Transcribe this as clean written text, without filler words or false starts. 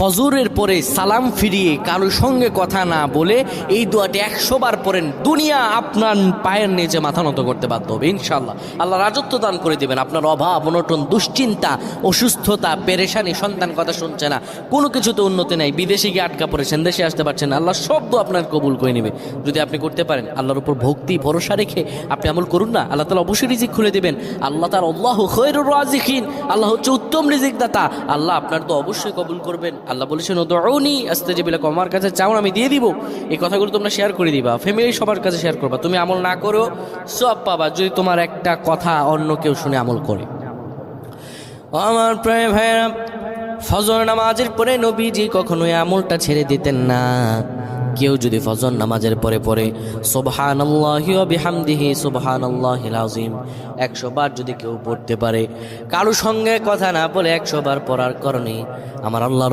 ফজরের পরে সালাম ফিরিয়ে কারোর সঙ্গে কথা না বলে এই দোয়াটি 100 বার পড়েন, দুনিয়া আপনার পায়ের নিচে মাথা নত করতে বাধ্য হবে ইনশাআল্লাহ। আল্লাহ রাজত্ব দান করে দেবেন। আপনার অভাব অনটন, দুশ্চিন্তা, অসুস্থতা, পেরেশানি, সন্তান কথা শুনছে না, কোনো কিছুতে উন্নতি নাই, বিদেশে গিয়ে আটকা পড়েছেন, দেশে আসতে পারছেন না, আল্লাহ সব দোয়া আপনার কবুল করে নেবে যদি আপনি করতে পারেন। আল্লাহর উপর ভক্তি ভরসা রেখে আপনি আমল করুন না, আল্লাহ তাআলা অবশ্যই রিজিক খুলে দেবেন। আল্লাহ তাআলা আল্লাহু খায়রুর রাজিকিন, আল্লাহ হচ্ছে উত্তম রিজিক দাতা। আল্লাহ আপনার তো অবশ্যই কবুল করবেন। আল্লাহ বলেছেন উদউনি আস্তাজিব লাকুম, আমার কাছে চাও আমি দিয়ে দিব। এই কথাগুলো তোমরা শেয়ার করে দিবা, ফ্যামিলি সবার কাছে শেয়ার করবা। তুমি আমল না করো সব পাবা যদি তোমার একটা কথা অন্য কেউ শুনে আমল করে। আমার প্রায় ভাইরা, ফজর নামাজের পরে নবীজি কখনোই আমলটা ছেড়ে দিতেন না। কেউ যদি ফজর নামাজের পরে পরে সুবহানাল্লাহি ওয়া বিহামদিহি সুবহানাল্লাহিল আযীম 100 বার যদি কেউ পড়তে পারে, কারো সঙ্গে কথা না বলে 100 বার পড়ার কারণে আমার আল্লাহ